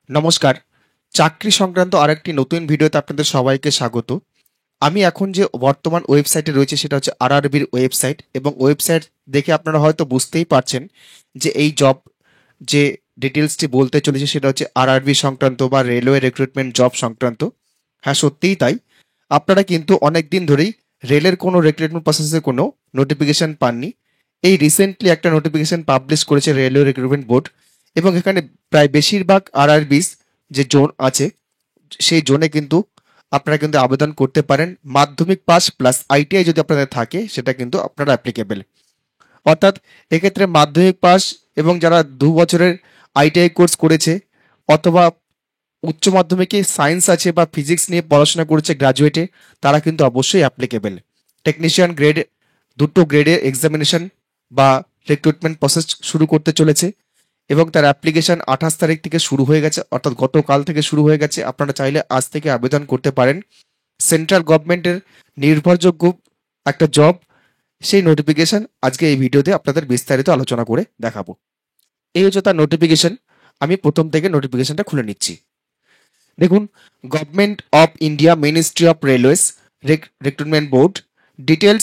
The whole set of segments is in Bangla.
নমস্কার। চাকরি সংক্রান্ত আরেকটি নতুন ভিডিওতে আপনাদের সবাইকে স্বাগত। আমি এখন যে বর্তমান ওয়েবসাইটে রয়েছে সেটা হচ্ছে আরআরবির ওয়েবসাইট, এবং ওয়েবসাইট দেখে আপনারা হয়তো বুঝতেই পারছেন যে এই জব যে ডিটেলসটি বলতে চলেছে সেটা হচ্ছে আরআরবি সংক্রান্ত বা রেলওয়ে রিক্রুটমেন্ট জব সংক্রান্ত। হ্যাঁ, সত্যিই তাই। আপনারা কিন্তু অনেক দিন ধরেই রেলের কোনো রিক্রুটমেন্ট প্রসেসের কোনো নোটিফিকেশন পাননি। এই রিসেন্টলি একটা নোটিফিকেশন পাবলিশ করেছে রেলওয়ে রিক্রুটমেন্ট বোর্ড, এবং এখানে প্রায় বেশিরভাগ আরআরবিস যে জোন আছে সেই জোনে কিন্তু আপনারা কিন্তু আবেদন করতে পারেন। মাধ্যমিক পাস প্লাস আইটিআই যদি আপনাদের থাকে সেটা কিন্তু আপনারা অ্যাপ্লিকেবল। অর্থাৎ এক্ষেত্রে মাধ্যমিক পাস এবং যারা 2 বছরের আইটিআই কোর্স করেছে, অথবা উচ্চ মাধ্যমিকে সায়েন্স আছে বা ফিজিক্স নিয়ে পড়াশোনা করেছে গ্রাজুয়েটে, তারা কিন্তু অবশ্যই অ্যাপ্লিকেবল। টেকনিশিয়ান গ্রেড, দুটো গ্রেডে এক্সামিনেশন বা রিক্রুটমেন্ট প্রসেস শুরু করতে চলেছে, এবং তার অ্যাপ্লিকেশন 28 তারিখ থেকে শুরু হয়ে গেছে, অর্থাৎ গতকাল থেকে শুরু হয়ে গেছে। আপনারা চাইলে আজ থেকে আবেদন করতে পারেন। সেন্ট্রাল গভর্নমেন্টের নির্ভরযোগ্য একটা জব, সেই নোটিফিকেশন আজকে এই ভিডিওতে আপনাদের বিস্তারিত আলোচনা করে দেখাবো। এই হচ্ছে তার নোটিফিকেশন। আমি প্রথম থেকে নোটিফিকেশনটা খুলে নিচ্ছি। দেখুন, government of India, ministry of railways, recruitment board, detailed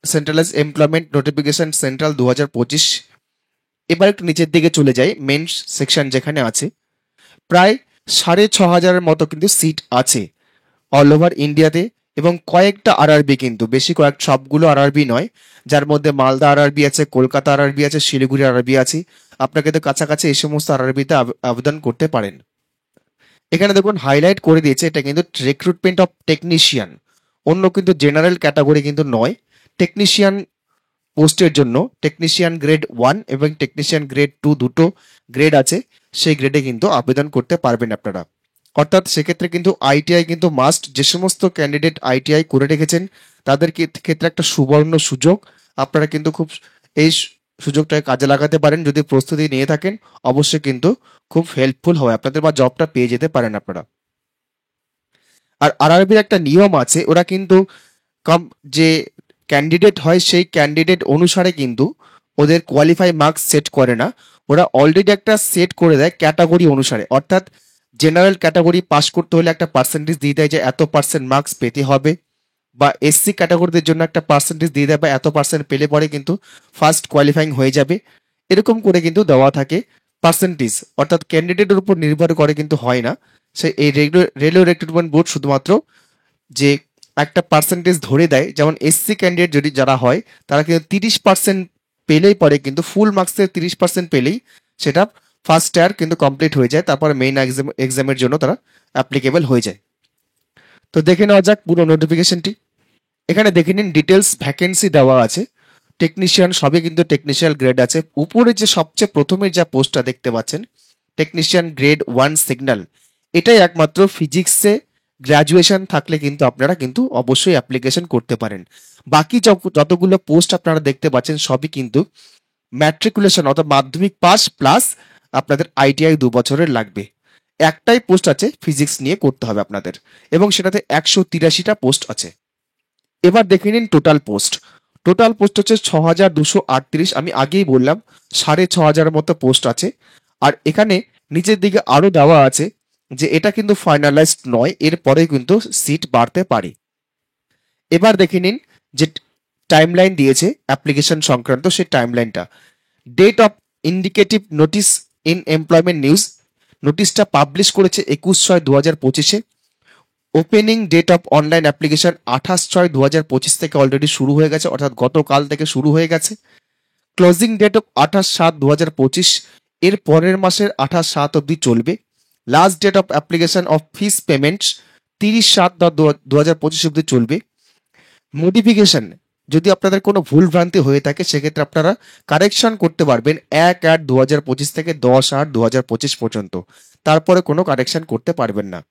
centralise employment notification central 2025। এবার একটু নিচের দিকে চলে যাই, মেন সেকশন যেখানে আছে। প্রায় 6,500-এর মতো কিন্তু সিট আছে অল ওভার ইন্ডিয়াতে, এবং কয়েকটা আরআরবি, কিন্তু বেশি কয়েক, সবগুলো আরআরবি নয়, যার মধ্যে মালদা আরআরবি আছে, কলকাতা আরআরবি আছে, শিলিগুড়ি আরআরবি আছে। আপনাকে তো কাছাকাছি এই সমস্ত আরআরবিতে আবেদন করতে পারেন। এখানে দেখুন হাইলাইট করে দিয়েছে, এটা কিন্তু রিক্রুটমেন্ট অফ টেকনিশিয়ান, অন্য কিন্তু জেনারেল ক্যাটাগরি কিন্তু নয়। টেকনিশিয়ান পোস্টের জন্য টেকনিশিয়ান গ্রেড 1 এবং টেকনিশিয়ান গ্রেড 2 দুটো গ্রেড আছে, সেই গ্রেডে কিন্তু আবেদন করতে পারবেন আপনারা। অর্থাৎ সেক্ষেত্রে কিন্তু আইটিআই কিন্তু মাস্ট। যে সমস্ত ক্যান্ডিডেট আইটিআই করে রেখেছেন তাদের ক্ষেত্রে একটা সুবর্ণ সুযোগ। আপনারা কিন্তু খুব এই সুযোগটাকে কাজে লাগাতে পারেন। যদি প্রস্তুতি নিয়ে থাকেন অবশ্যই কিন্তু খুব হেল্পফুল হয় আপনাদের, বা জবটা পেয়ে যেতে পারেন আপনারা। আর আরআরবির একটা নিয়ম আছে, ওরা কিন্তু কম যে ক্যান্ডিডেট হয় সেই ক্যান্ডিডেট অনুসারে কিন্তু ওদের কোয়ালিফাই মার্কস সেট করে না। ওরা অলরেডি একটা সেট করে দেয় ক্যাটাগরি অনুসারে। অর্থাৎ জেনারেল ক্যাটাগরি পাস করতে হলে একটা পার্সেন্টেজ দিয়ে দেয় যে এত পার্সেন্ট মার্কস পেতে হবে, বা এসসি ক্যাটাগরিদের জন্য একটা পার্সেন্টেজ দিয়ে দেয় বা এত পার্সেন্ট পেলে পরে কিন্তু ফার্স্ট কোয়ালিফাইং হয়ে যাবে। এরকম করে কিন্তু দেওয়া থাকে পার্সেন্টেজ, অর্থাৎ ক্যান্ডিডেটের উপর নির্ভর করে কিন্তু হয় না। সে এই রেলওয়ে রিক্রুটমেন্ট বোর্ড শুধুমাত্র যে একটা পার্সেন্টেজ ধরে দেয়, যেমন এসসি ক্যান্ডিডেট যদি যারা হয় তারা কিন্তু 30% পেলেই পরে, কিন্তু ফুল মার্কসের 30% পেলেই সেটা ফার্স্ট ইয়ার কিন্তু কমপ্লিট হয়ে যায়, তারপরে মেইন এক্সামের জন্য তারা অ্যাপ্লিকেবল হয়ে যায়। তো দেখে নেওয়া যাক পুরো নোটিফিকেশনটি। এখানে দেখে নিন ডিটেলস, ভ্যাকেন্সি দেওয়া আছে। টেকনিশিয়ান সবই কিন্তু টেকনিশিয়াল গ্রেড আছে। উপরে যে সবচেয়ে প্রথমে যা পোস্টটা দেখতে পাচ্ছেন, টেকনিশিয়ান গ্রেড 1 সিগন্যাল, এটাই একমাত্র ফিজিক্সে গ্র্যাজুয়েশন থাকলে কিন্তু আপনারা কিন্তু অবশ্যই অ্যাপ্লিকেশন করতে পারেন। বাকি যতগুলো পোস্ট আপনারা দেখতে পাচ্ছেন সবই কিন্তু ম্যাট্রিকুলেশন অর্থাৎ মাধ্যমিক পাস প্লাস আপনাদের আইটিআই 2 বছরের লাগবে। একটাই পোস্ট আছে ফিজিক্স নিয়ে করতে হবে আপনাদের, এবং সেটাতে 183টা পোস্ট আছে। এবার দেখে নিন টোটাল পোস্ট। টোটাল পোস্ট হচ্ছে 6,238। আমি আগেই বললাম 6,500-এর মতো পোস্ট আছে। আর এখানে নিচের দিকে আরো দেওয়া আছে যে এটা কিন্তু ফাইনালাইজড নয়, এরপরে কিন্তু সিট বাড়তে পারে। এবার দেখে নিন যে টাইমলাইন দিয়েছে অ্যাপ্লিকেশন সংক্রান্ত, সেই টাইমলাইনটা। Date of indicative notice in employment news, নোটিশটা পাবলিশ করেছে 21/6/2025-এ। Opening date of online application 28/6/2025 থেকে অলরেডি শুরু হয়ে গেছে, অর্থাৎ গতকাল থেকে শুরু হয়ে গেছে। ক্লোজিং ডেট অফ 28/7/2025, এর পরের মাসের 28/7 অবধি চলবে। Last date of application of fees payments 30/7/2025 অবধি চলবে। মডিফিকেশন, যদি আপনাদের কোনো ভুল ভ্রান্তি হয়ে থাকে সেক্ষেত্রে আপনারা কারেকশন করতে পারবেন 1/8/2025 থেকে 10/8/2025 পর্যন্ত, তারপরে কোনো কারেকশন করতে পারবেন না।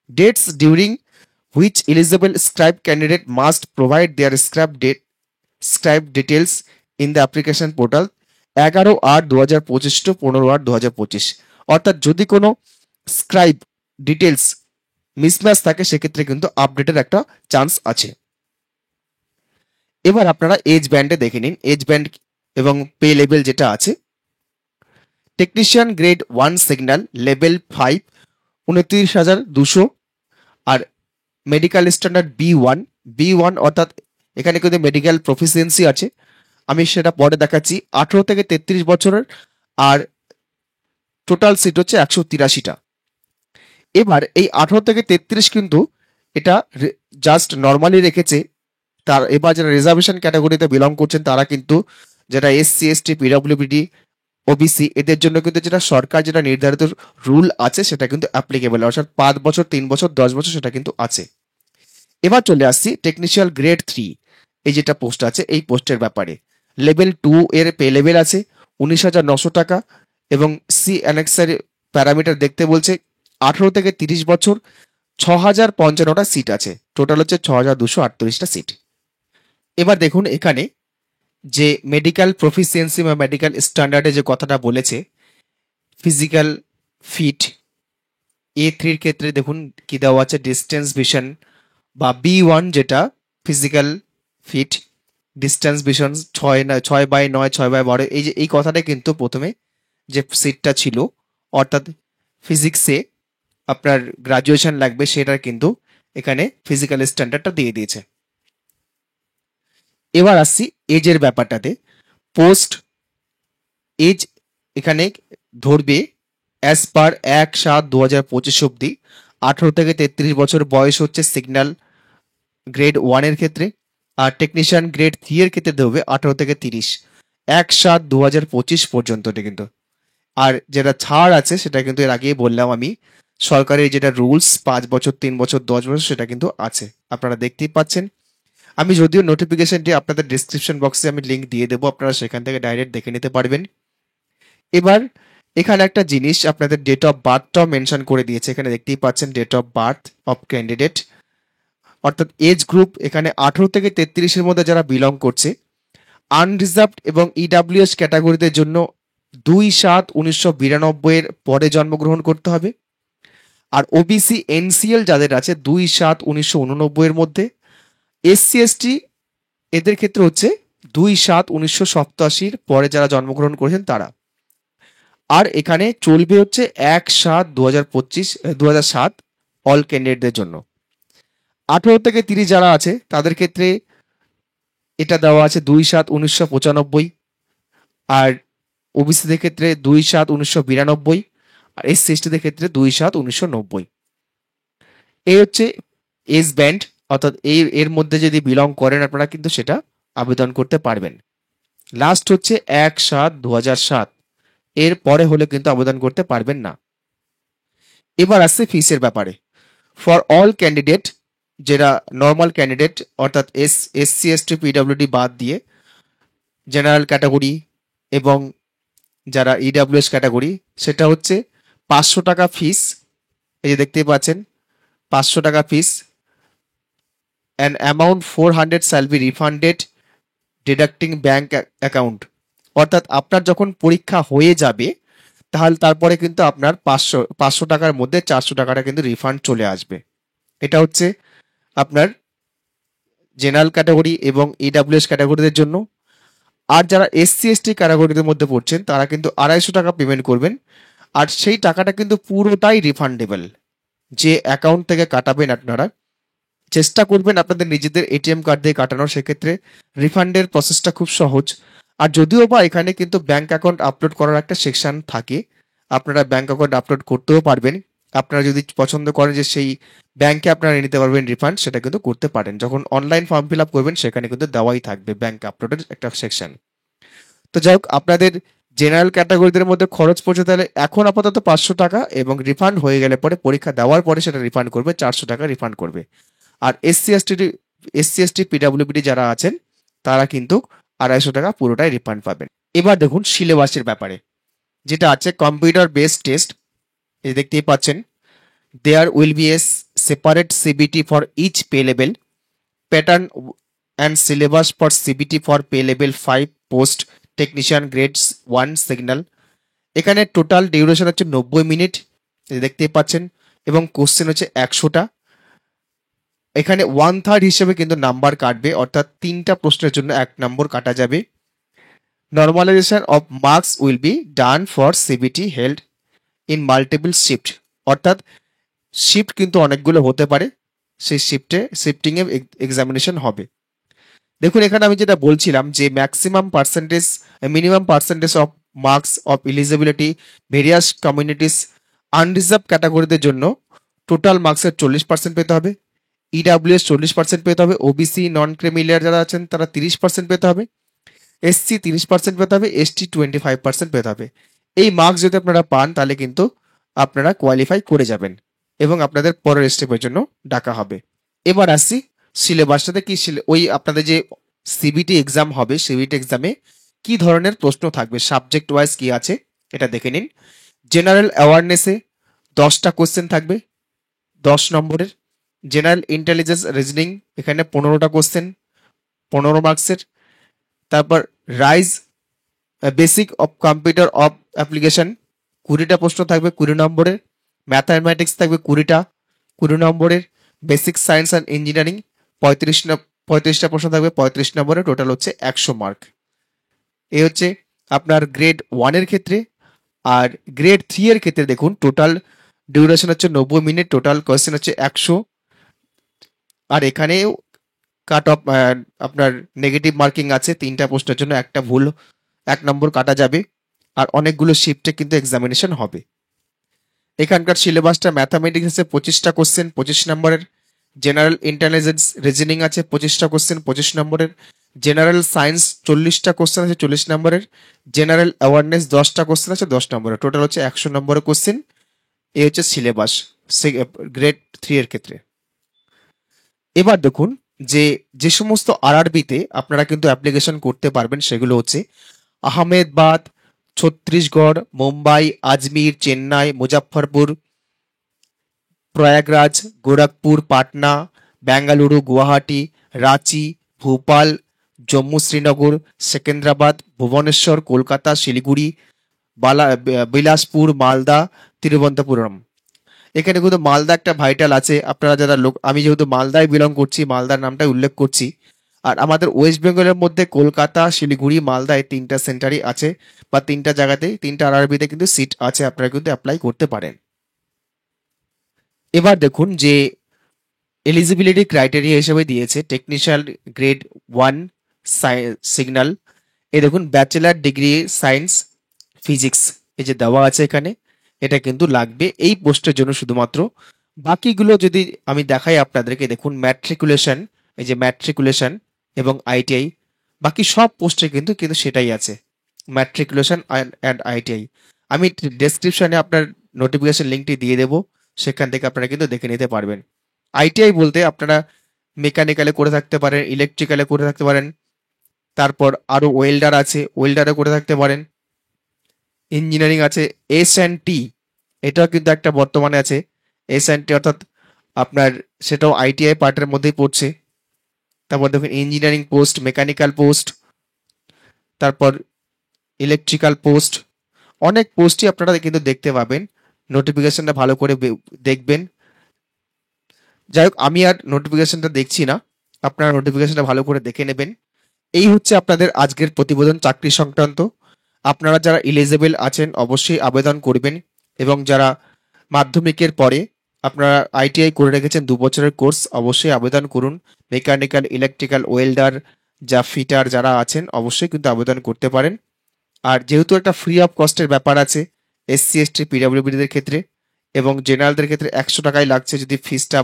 Dates during which eligible scribe candidate must provide their scribe details in the application portal 11/8/2025 to 15/8/2025। অর্থাৎ যদি কোনো স্ক্রাইব ডিটেলস মিসম্যাচ থাকে সেক্ষেত্রে কিন্তু আপডেটের একটা চান্স আছে। এবার আপনারা এজ ব্যান্ডে দেখে নিন, এজ ব্যান্ড এবং পে লেভেল যেটা আছে। Technician grade 1 signal level 5 29,200। আর মেডিকেল স্ট্যান্ডার্ড বি ওয়ান অর্থাৎ এখানে কিন্তু মেডিকেল প্রফিসিয়েন্সি আছে, আমি সেটা পরে দেখাচ্ছি। 18 থেকে 33 বছরের, আর টোটাল সিট হচ্ছে 183টা। এবার এই 18 থেকে 33 কিন্তু এটা জাস্ট নর্মালি রেখেছে। তার এবার যারা রিজার্ভেশন ক্যাটাগরিতে বিলং করছেন তারা কিন্তু, যেটা এসসি এসটি পিডব্লিউবিডি ওবিসি, এদের জন্য কিন্তু যেটা সরকার যেটা নির্ধারিত রুল আছে সেটা কিন্তু অ্যাপ্লিকেবল, অর্থাৎ 5 বছর, 3 বছর, 10 বছর সেটা কিন্তু আছে। এবার চলে আসছি টেকনিশিয়াল গ্রেড 3, এই যেটা পোস্ট আছে এই পোস্টের ব্যাপারে। লেভেল 2 এর পে লেভেল আছে 19,900 টাকা, এবং সি অ্যানেক্সার প্যারামিটার দেখতে বলছে 18 থেকে 30 বছর, 6,055টা সিট আছে, টোটাল হচ্ছে 6,238টা সিট। এবার দেখুন এখানে যে মেডিকেল প্রফিসিয়েন্সি বা মেডিকেল স্ট্যান্ডার্ডে যে কথাটা বলেছে, ফিজিক্যাল ফিট A3 এর ক্ষেত্রে দেখুন কি দেওয়া আছে, ডিস্টেন্স ভিশন বা B1 যেটা ফিজিক্যাল ফিট, ডিস্টেন্স ভিশন 6/9, 6/12, এই যে এই কথাটা কিন্তু প্রথমে যে সিটটা ছিল, অর্থাৎ ফিজিক্সে আপনার গ্রাজুয়েশন লাগবে, সেটার কিন্তু এখানে ফিজিক্যাল স্ট্যান্ডার্ডটা দিয়ে দিয়েছে। এবার আসছি এজের ব্যাপারটাতে। পোস্ট এজ এখানে ধরবে অ্যাজ পার 1/7/2025 অব্দি 18 থেকে 33 বছর বয়স হচ্ছে সিগন্যাল গ্রেড 1 এর ক্ষেত্রে, আর টেকনিশিয়ান গ্রেড 3 এর ক্ষেত্রে ধরবে 18 থেকে 30, 1/7/2025 পর্যন্ত কিন্তু। আর যেটা ছাড় আছে সেটা কিন্তু এর আগেই বললাম আমি, সরকারের যেটা রুলস 5 বছর, 3 বছর, 10 বছর সেটা কিন্তু আছে, আপনারা দেখতেই পাচ্ছেন। আমি যদিও নোটিফিকেশনটি আপনাদের ডিসক্রিপশন বক্সে আমি লিঙ্ক দিয়ে দেবো, আপনারা সেখান থেকে ডাইরেক্ট দেখে নিতে পারবেন। এবার এখানে একটা জিনিস, আপনাদের ডেট অফ বার্থটাও মেনশন করে দিয়েছে, এখানে দেখতেই পাচ্ছেন date of birth of candidate, অর্থাৎ এজ গ্রুপ এখানে 18 থেকে 33-এর মধ্যে যারা বিলং করছে। আনরিজার্ভড এবং ইডাব্লিউএস ক্যাটাগরিদের জন্য 2/7/1992 পরে জন্মগ্রহণ করতে হবে। আর ওবিসি এনসিএল যাদের আছে 2/7/1989 মধ্যে। এসসি এসটি এদের ক্ষেত্রে হচ্ছে 2/7/1987 পরে যারা জন্মগ্রহণ করেছেন তারা। আর এখানে চলবে হচ্ছে 1/7/2007 অল ক্যান্ডিডেটদের জন্য। 18 থেকে 30 যারা আছে তাদের ক্ষেত্রে এটা দেওয়া আছে 2/7/1995, আর ওবিসিদের ক্ষেত্রে 2/7/1992, আর এসসি এসটিদের ক্ষেত্রে 2/7/1990। এই হচ্ছে এজ ব্যান্ড, অর্থাৎ এর মধ্যে যদি বিলং করেন আপনারা কিন্তু সেটা আবেদন করতে পারবেন। লাস্ট হচ্ছে 1/7/2007, এর পরে হলে কিন্তু আবেদন করতে পারবেন না। এবার আসছে ফিসের ব্যাপারে। ফর অল ক্যান্ডিডেট, যেটা নর্মাল ক্যান্ডিডেট অর্থাৎ এসসি এসটি পিডব্লিউডি বাদ দিয়ে জেনারেল ক্যাটাগরি এবং যারা ইডাব্লিউএস ক্যাটাগরি, সেটা হচ্ছে 500 টাকা ফিস। এই যে দেখতেই পাচ্ছেন 500 টাকা fees, an amount 400 shall be refunded deducting bank account, অর্থাৎ আপনার যখন পরীক্ষা হয়ে যাবে তাহলে তারপরে কিন্তু আপনার 500 টাকার মধ্যে 400 টাকাটা কিন্তু রিফান্ড চলে আসবে। এটা হচ্ছে আপনার জেনারেল ক্যাটাগরি এবং ইডাব্লিউএস ক্যাটাগরিদের জন্য। আর যারা এসসি এসটি ক্যাটাগরিদের মধ্যে পড়ছেন তারা কিন্তু 250 টাকা পেমেন্ট করবেন, আর সেই টাকাটা কিন্তু পুরোটাই রিফান্ডেবল। যে অ্যাকাউন্ট থেকে কাটাবেন আপনারা চেষ্টা করবেন আপনাদের নিজেদের এটিএম কার্ড দিয়ে কাটানোর, সেক্ষেত্রে রিফান্ডের প্রসেসটা খুব সহজ। আর যদিও বা এখানে কিন্তু ব্যাংক অ্যাকাউন্ট আপলোড করার একটা সেকশন থাকে, আপনারা ব্যাংক অ্যাকাউন্ট আপলোড করতেও পারবেন। আপনারা যদি পছন্দ করেন যে সেই ব্যাংকে আপনারা নিতে পারবেন রিফান্ড, সেটা কিন্তু করতে পারেন। যখন অনলাইন ফর্ম ফিল আপ করবেন সেখানে কিন্তু দেওয়াই থাকবে ব্যাংক আপলোডের একটা সেকশন। তো যাই হোক, আপনাদের জেনারেল ক্যাটাগরিদের মধ্যে খরচ পড়ছে তাহলে এখন আপাতত 500 টাকা, এবং রিফান্ড হয়ে গেলে পরে পরীক্ষা দেওয়ার পরে সেটা রিফান্ড করবে, 400 টাকা রিফান্ড করবে। আর এসসি এসটি পিডব্লিউবিডি যারা আছেন তারা কিন্তু 250 টাকা পুরোটাই রিফান্ড পাবেন। এবার দেখুন সিলেবাসের ব্যাপারে, যেটা আছে কম্পিউটার বেসড টেস্ট। এই দেখতেই পাচ্ছেন there will be a separate CBT for each pay level, pattern and syllabus for CBT for pay level 5 post technician grades 1 signal. এখানে টোটাল ডিউরেশন হচ্ছে 90 মিনিট, দেখতেই পাচ্ছেন, এবং কোশ্চেন হচ্ছে 100টা। এখানে 1/3 হিসেবে কিন্তু নাম্বার কাটবে, অর্থাৎ 3টা প্রশ্নের জন্য 1 নম্বর কাটা যাবে। Normalisation of marks will be done for CBT held in multiple shift, অর্থাৎ শিফট কিন্তু অনেকগুলো হতে পারে, সেই শিফটিংয়ে এক্সামিনেশন হবে। দেখুন এখানে আমি যেটা বলছিলাম যে minimum percentage of marks of eligibility various communities unreserve ক্যাটাগরিদের জন্য টোটাল মার্কসের 40% পেতে হবে, ইডাব্লিউএস 40% পেতে হবে, ওবিসি নন ক্রিমিলিয়ার যারা আছেন তারা 30% পেতে হবে, এসসি 30% পেতে হবে, এসটি 25% পেতে হবে। এই মার্কস যদি আপনারা পান তাহলে কিন্তু আপনারা কোয়ালিফাই করে যাবেন এবং আপনাদের পরের স্টেপের জন্য ডাকা হবে। এবার আসছি সিলেবাসটাতে কি ওই আপনাদের যে সিবিটি এক্সাম হবে, সিবিটি এক্সামে কি ধরনের প্রশ্ন থাকবে, সাবজেক্ট ওয়াইজ কি আছে এটা দেখে নিন। জেনারেল অ্যাওয়ারনেসে 10টা কোশ্চেন থাকবে 10 নম্বরের। জেনারেল ইন্টেলিজেন্স রিজনিং এখানে 15টা কোশ্চেন 15 মার্কসের। তারপর রাইজ basic of computer of application 20টা প্রশ্ন থাকবে 20 নম্বরের। ম্যাথামেটিক্স থাকবে 20 নম্বরের। বেসিক সায়েন্স অ্যান্ড ইঞ্জিনিয়ারিং 35টা প্রশ্ন থাকবে 35 নম্বরে, টোটাল হচ্ছে 100 মার্ক। এই হচ্ছে আপনার গ্রেড 1-এর ক্ষেত্রে। আর গ্রেড 3-এর ক্ষেত্রে দেখুন টোটাল ডিউরেশন হচ্ছে 90 মিনিট, টোটাল কোয়েশ্চেন হচ্ছে 100। আর এখানে কাট অফ আপনার নেগেটিভ মার্কিং আছে 3টা প্রশ্নের জন্য, একটা ভুল 1 নম্বর কাটা যাবে। আর অনেকগুলো শিফটে কিন্তু এক্সামিনেশন হবে। এখানকার সিলেবাসটা ম্যাথামেটিক্স আছে 25টা কোশ্চেন 25 নম্বরের। জেনারেল ইন্টেলিজেন্স রিজনিং আছে 25টা কোশ্চেন 25 নম্বরের। জেনারেল সায়েন্স 40টা কোশ্চেন আছে 40 নম্বরের। জেনারেল অ্যাওয়ারনেস 10টা কোশ্চেন আছে 10 নম্বরের, টোটাল হচ্ছে 100 নম্বরের কোশ্চেন। এই হচ্ছে সিলেবাস গ্রেড 3-এর ক্ষেত্রে। এবার দেখুন যে যে সমস্ত আরআরবিতে আপনারা কিন্তু অ্যাপ্লিকেশন করতে পারবেন সেগুলো হচ্ছে আহমেদাবাদ, ছত্তিশগড়, মুম্বাই, আজমির, চেন্নাই, মুজাফফরপুর, প্রয়াগরাজ, গোরখপুর, পাটনা, বেঙ্গালুরু, গুয়াহাটি, রাঁচি, ভোপাল, জম্মু শ্রীনগর, সেকেন্দ্রাবাদ, ভুবনেশ্বর, কলকাতা, শিলিগুড়ি, বিলাসপুর, মালদা, তিরুবনন্তপুরম। এখানে কিন্তু মালদা একটা ভাইটাল আছে, আপনারা যারা লোক, আমি যেহেতু মালদায় বিলং করছি মালদার নামটাই উল্লেখ করছি। আর আমাদের ওয়েস্ট বেঙ্গলের মধ্যে কলকাতা, শিলিগুড়ি, মালদায় 3টা সেন্টারই আছে, বা 3টা জায়গাতেই 3টা আরআরবিতে কিন্তু সিট আছে, আপনারা কিন্তু অ্যাপ্লাই করতে পারেন। এবার দেখুন যে এলিজিবিলিটি ক্রাইটেরিয়া হিসেবে দিয়েছে টেকনিশিয়ান গ্রেড 1 সিগন্যাল। এই দেখুন ব্যাচেলার ডিগ্রি সায়েন্স ফিজিক্স এই যে দেওয়া আছে এখানে, এটা কিন্তু লাগবে এই পোস্টের জন্য শুধুমাত্র। বাকিগুলো যদি আমি দেখাই আপনাদেরকে, দেখুন ম্যাট্রিকুলেশন, এই যে ম্যাট্রিকুলেশন এবং আইটিআই, বাকি সব পোস্টে কিন্তু কিন্তু সেটাই আছে, ম্যাট্রিকুলেশন অ্যান্ড আইটিআই। আমি ডেসক্রিপশনে আপনার নোটিফিকেশন লিঙ্কটি দিয়ে দেবো, সেখান থেকে আপনারা কিন্তু দেখে নিতে পারবেন। আইটিআই বলতে আপনারা মেকানিক্যালে করে থাকতে পারেন, ইলেকট্রিক্যালে করে থাকতে পারেন, তারপর আরও ওয়েল্ডার আছে, ওয়েল্ডারে করে থাকতে পারেন, ইঞ্জিনিয়ারিং আছে, এস&টি এটাও কিন্তু একটা বর্তমানে আছে, এস&টি অর্থাৎ আপনার সেটাও আইটিআই পার্টের মধ্যেই পড়ছে। তারপর দেখুন ইঞ্জিনিয়ারিং পোস্ট, মেকানিক্যাল পোস্ট, তারপর ইলেকট্রিক্যাল পোস্ট, অনেক পোস্টই আপনারা কিন্তু দেখতে পাবেন। নোটিফিকেশনটা ভালো করে দেখবেন। যাই হোক আমি আর নোটিফিকেশনটা দেখছি না, আপনারা নোটিফিকেশনটা ভালো করে দেখে নেবেন। এই হচ্ছে আপনাদের আজকের প্রতিবেদন চাকরি সংক্রান্ত। আপনারা যারা এলিজিবল আছেন অবশ্যই আবেদন করবেন, এবং যারা মাধ্যমিকের পরে আপনারা আইটিআই করে রেখেছেন 2 বছরের কোর্স, অবশ্যই আবেদন করুন। মেকানিক্যাল, ইলেকট্রিক্যাল, ওয়েল্ডার, যা ফিটার যারা আছেন অবশ্যই কিন্তু আবেদন করতে পারেন। আর যেহেতু একটা ফ্রি অফ কস্টের ব্যাপার আছে এসসি এসটি পিডব্লিউডিদের ক্ষেত্রে, এবং জেনারেলদের ক্ষেত্রে 100 টাকাই লাগছে যদি ফিসটা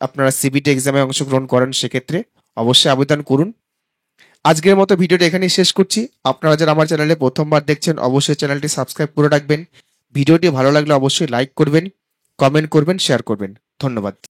আপনারা সিবিটি এক্সামে অংশগ্রহণ করেন, সেক্ষেত্রে অবশ্যই আবেদন করুন। আজকের মতো ভিডিওটা এখানেই শেষ করছি। আপনারা যারা আমার চ্যানেলে প্রথমবার দেখছেন অবশ্যই চ্যানেলটি সাবস্ক্রাইব করে রাখবেন। ভিডিওটি ভালো লাগলে অবশ্যই লাইক করবেন, কমেন্ট করবেন, শেয়ার করবেন। ধন্যবাদ।